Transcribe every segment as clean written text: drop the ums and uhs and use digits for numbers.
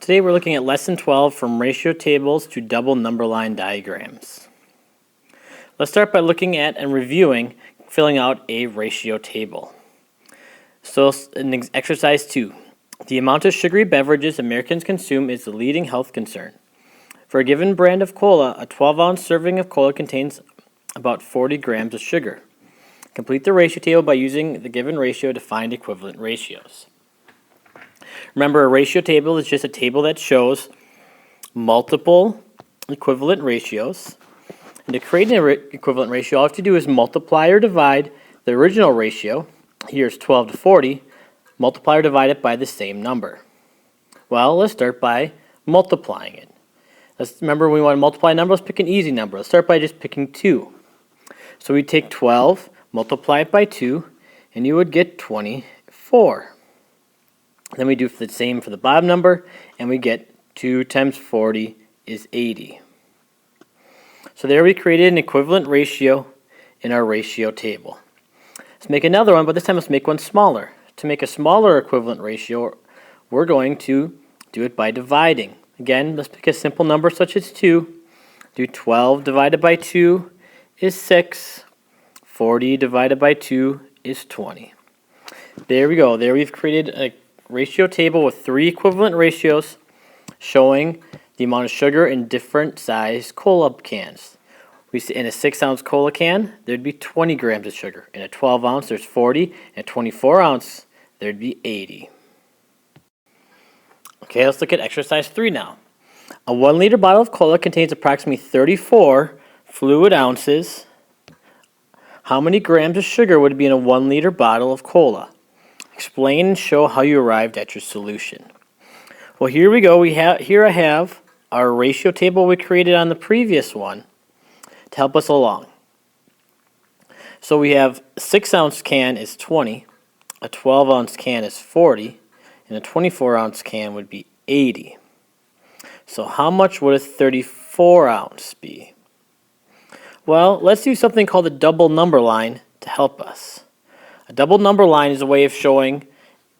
Today we're looking at Lesson 12 from ratio tables to double number line diagrams. Let's start by looking at and reviewing filling out a ratio table. So in exercise 2, the amount of sugary beverages Americans consume is the leading health concern. For a given brand of cola, a 12-ounce serving of cola contains about 40 grams of sugar. Complete the ratio table by using the given ratio to find equivalent ratios. Remember, a ratio table is just a table that shows multiple equivalent ratios. And to create an equivalent ratio, all you have to do is multiply or divide the original ratio. Here's 12 to 40. Multiply or divide it by the same number. Well, let's start by multiplying it. Remember, when we want to multiply a number, let's pick an easy number. Let's start by just picking 2. So we take 12, multiply it by 2, and you would get 24. Then we do the same for the bottom number, and we get 2 times 40 is 80. So there we created an equivalent ratio in our ratio table. Let's make another one, but this time let's make one smaller. To make a smaller equivalent ratio, we're going to do it by dividing. Again, let's pick a simple number such as 2. Do 12 divided by 2 is 6. 40 divided by 2 is 20. There we go. There we've created a ratio table with 3 equivalent ratios showing the amount of sugar in different size cola cans. We see in a 6-ounce cola can, there'd be 20 grams of sugar. In a 12-ounce, there's 40. In a 24-ounce, there'd be 80. Okay, let's look at exercise 3 now. A 1-liter bottle of cola contains approximately 34 fluid ounces. How many grams of sugar would be in a 1-liter bottle of cola? Explain and show how you arrived at your solution. Well, here we go. Here I have our ratio table we created on the previous one to help us along. So we have a 6-ounce can is 20, a 12-ounce can is 40, and a 24-ounce can would be 80. So how much would a 34-ounce be? Well, let's use something called a double number line to help us. A double number line is a way of showing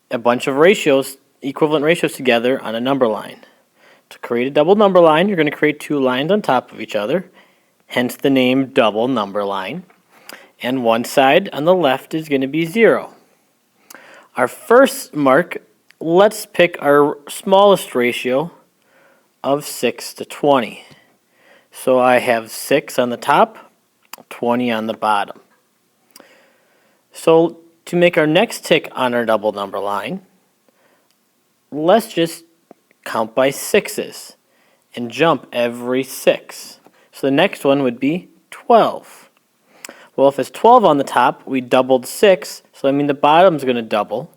a bunch of ratios, equivalent ratios together on a number line. To create a double number line, you're going to create 2 lines on top of each other, hence the name double number line. And one side on the left is going to be 0. Our first mark, let's pick our smallest ratio of 6 to 20. So I have 6 on the top, 20 on the bottom. So to make our next tick on our double number line, let's just count by 6s and jump every 6. So the next one would be 12. Well, if it's 12 on the top, we doubled 6, so I mean the bottom's going to double,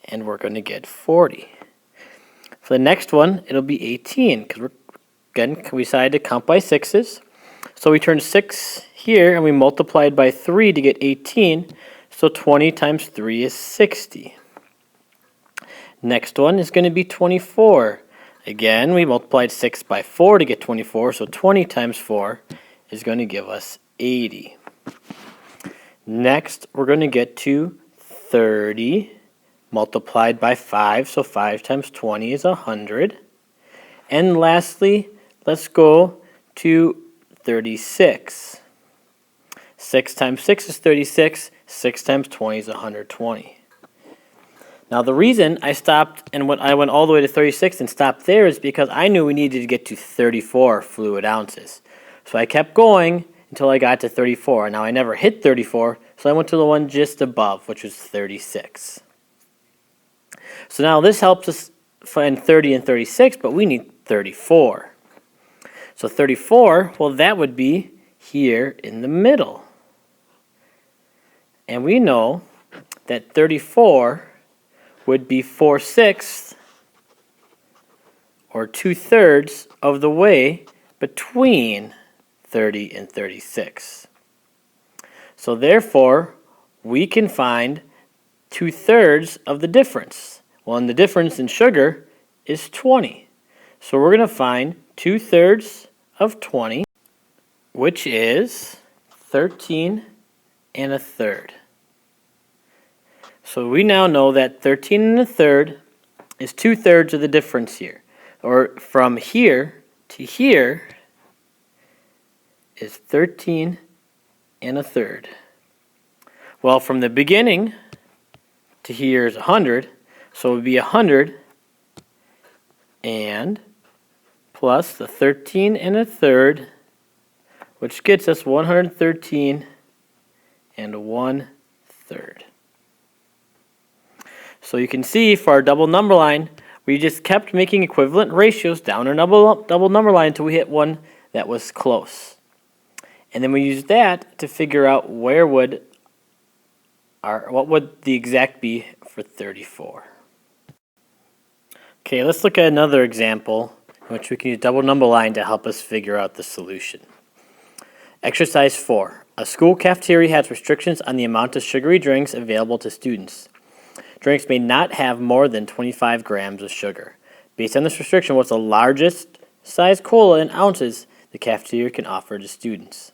and we're going to get 40. For the next one, it'll be 18, because we decided to count by 6s. So we turned 6 here, and we multiplied by 3 to get 18, so 20 times 3 is 60. Next one is going to be 24. Again, we multiplied 6 by 4 to get 24, so 20 times 4 is going to give us 80. Next, we're going to get to 30 multiplied by 5, so 5 times 20 is 100. And lastly, let's go to 36. 6 times 6 is 36. 6 times 20 is 120. Now the reason I stopped and I went all the way to 36 and stopped there is because I knew we needed to get to 34 fluid ounces. So I kept going until I got to 34. Now I never hit 34, so I went to the one just above, which was 36. So now this helps us find 30 and 36, but we need 34. So 34, well, that would be here in the middle. And we know that 34 would be 4/6 or 2/3 of the way between 30 and 36. So therefore, we can find 2/3 of the difference. Well, and the difference in sugar is 20. So we're going to find 2/3 of 20, which is 13 1/3. So we now know that 13 1/3 is 2/3 of the difference here. or from here to here is 13 1/3. Well, from the beginning to here is 100, so it would be 100 and plus the 13 1/3, which gets us 113 1/3. So you can see for our double number line, we just kept making equivalent ratios down our double number line until we hit one that was close. And then we used that to figure out what would the exact be for 34. Okay, let's look at another example in which we can use double number line to help us figure out the solution. Exercise 4. A school cafeteria has restrictions on the amount of sugary drinks available to students. Drinks may not have more than 25 grams of sugar. Based on this restriction, what's the largest size cola in ounces the cafeteria can offer to students?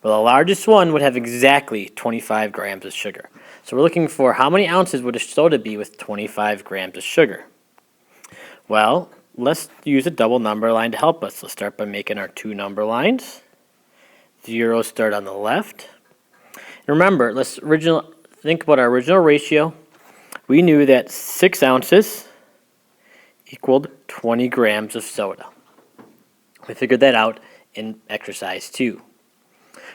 Well, the largest one would have exactly 25 grams of sugar. So we're looking for how many ounces would a soda be with 25 grams of sugar? Well, let's use a double number line to help us. Let's start by making our two number lines. Zeros start on the left. And remember, let's think about our original ratio. We knew that 6 ounces equaled 20 grams of soda. We figured that out in exercise 2.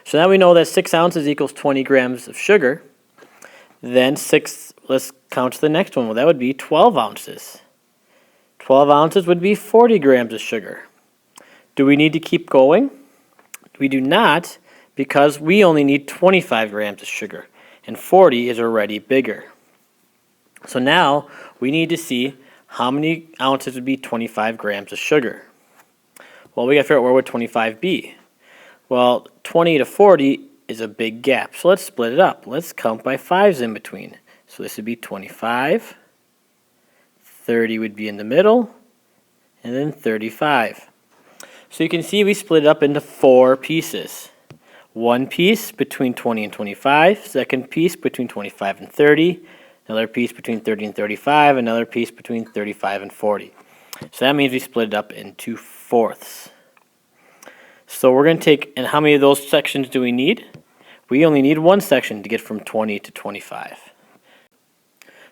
So now we know that 6 ounces equals 20 grams of sugar. Then let's count the next one. Well, that would be 12 ounces. 12 ounces would be 40 grams of sugar. Do we need to keep going? We do not, because we only need 25 grams of sugar, and 40 is already bigger. So now we need to see how many ounces would be 25 grams of sugar. Well, we got to figure out where would 25 be. Well, 20 to 40 is a big gap, so let's split it up. Let's count by 5s in between. So this would be 25, 30 would be in the middle, and then 35. So you can see we split it up into 4 pieces. One piece between 20 and 25, second piece between 25 and 30, another piece between 30 and 35, another piece between 35 and 40. So that means we split it up into 4ths. So we're going to take, and how many of those sections do we need? We only need one section to get from 20 to 25.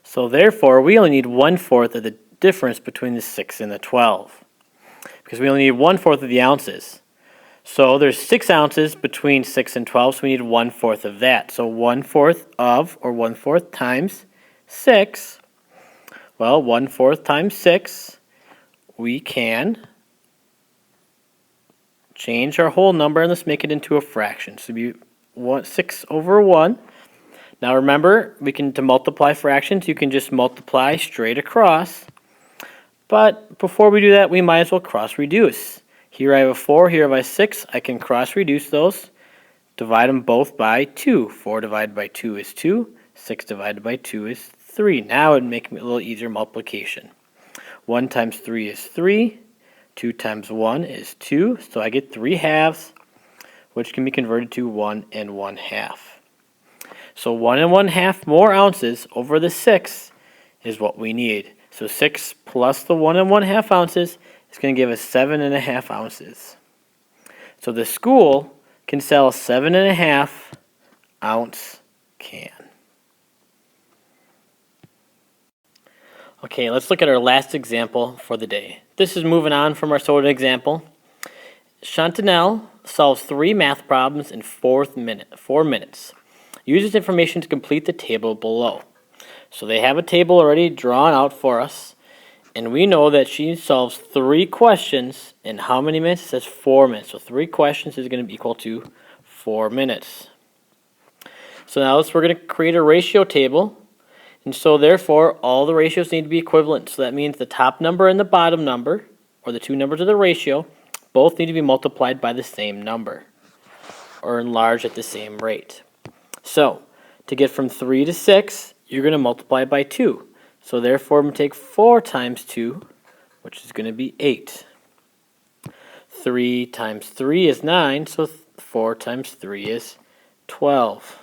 So therefore, we only need 1/4 of the difference between the 6 and the 12. Because we only need 1/4 of the ounces. So there's 6 ounces between 6 and 12, so we need 1/4 of that. So 1/4 of, or 1/4 times 6, well, 1/4 times 6, we can change our whole number and let's make it into a fraction. So it'd be 6 over 1. Now remember, to multiply fractions, you can just multiply straight across. But before we do that, we might as well cross reduce. Here I have a 4, here I have a 6. I can cross reduce those. Divide them both by 2. 4 divided by 2 is 2. 6 divided by 2 is 3. Now it would make a little easier multiplication. 1 times 3 is 3. 2 times 1 is 2. So I get 3/2, which can be converted to 1 1/2. So 1 1/2 more ounces over the 6 is what we need. So 6 plus the 1 1/2 ounces is going to give us 7 1/2 ounces. So the school can sell a 7 1/2 ounce can. Okay, let's look at our last example for the day. This is moving on from our soda example. Chantanelle solves 3 math problems in 4 minutes. Use this information to complete the table below. So they have a table already drawn out for us, and we know that she solves 3 questions in how many minutes? It says 4 minutes. So 3 questions is going to be equal to 4 minutes. So now we're going to create a ratio table. And so therefore, all the ratios need to be equivalent. So that means the top number and the bottom number, or the 2 numbers of the ratio, both need to be multiplied by the same number, or enlarged at the same rate. So to get from 3 to 6, you're going to multiply by 2. So therefore, I'm going to take 4 times 2, which is going to be 8. 3 times 3 is 9, so 4 times 3 is 12.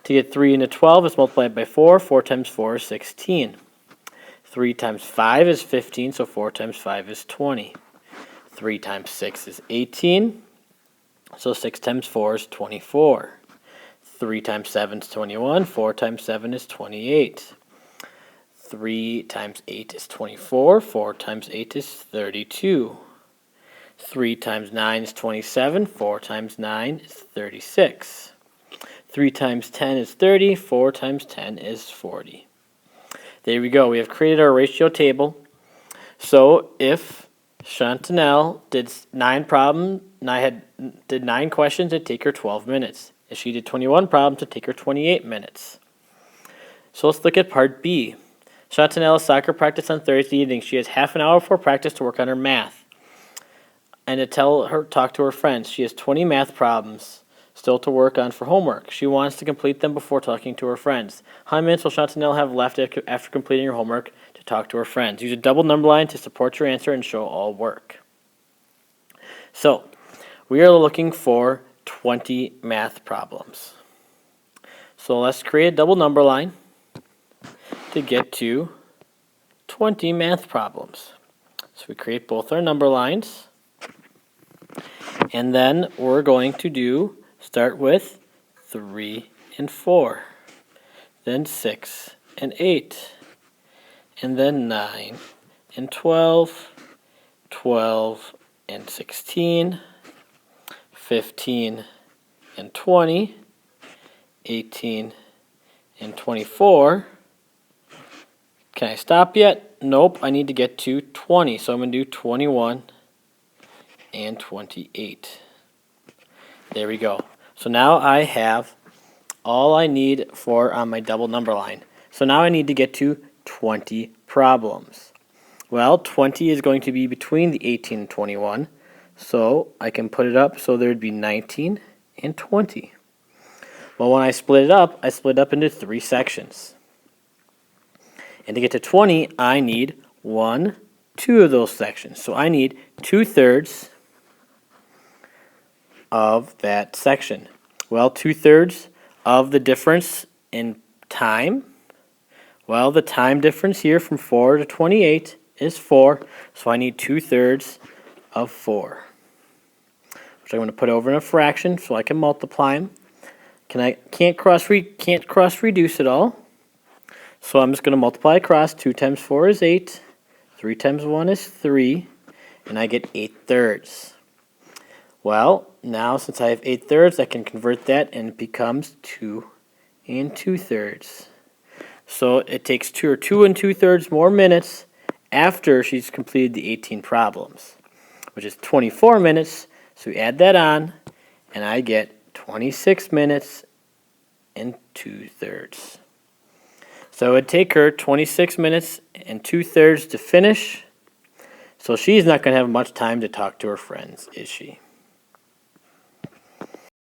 To get 3 into 12, it's multiplied by 4. 4 times 4 is 16. 3 times 5 is 15, so 4 times 5 is 20. 3 times 6 is 18, so 6 times 4 is 24. 3 times 7 is 21, 4 times 7 is 28. 3 times 8 is 24, 4 times 8 is 32. 3 times 9 is 27, 4 times 9 is 36. 3 times 10 is 30, 4 times 10 is 40. There we go. We have created our ratio table. So if Chantanelle did 9 questions, it'd take her 12 minutes. If she did 21 problems, it'd take her 28 minutes. So let's look at part B. Chantanelle has soccer practice on Thursday evening. She has half an hour before practice to work on her math and to talk to her friends. She has 20 math problems still to work on for homework. She wants to complete them before talking to her friends. How many minutes will Chantanelle have left after completing her homework to talk to her friends? Use a double number line to support your answer and show all work. So, we are looking for 20 math problems. So let's create a double number line to get to 20 math problems. So we create both our number lines, and then we're going to start with 3 and 4, then 6 and 8, and then 9 and 12, 12 and 16, 15 and 20, 18 and 24. Can I stop yet? Nope, I need to get to 20, so I'm going to do 21 and 28. There we go. So now I have all I need on my double number line. So now I need to get to 20 problems. Well, 20 is going to be between the 18 and 21, so I can put it up so there would be 19 and 20. Well, when I split it up into 3 sections. And to get to 20, I need 1, 2 of those sections. So I need 2/3 of that section. Well, 2/3 of the difference in time. Well, the time difference here from 4 to 28 is 4, so I need 2/3 of 4, which I'm going to put over in a fraction so I can multiply them. Can't cross reduce it all, so I'm just going to multiply across. 2 times 4 is 8, 3 times 1 is 3, and I get 8/3. Well, now since I have 8/3, I can convert that and it becomes 2 and 2/3. So it takes 2 and 2/3 more minutes after she's completed the 18 problems, which is 24 minutes. So we add that on, and I get 26 minutes and 2/3. So it would take her 26 minutes and 2/3 to finish. So she's not going to have much time to talk to her friends, is she?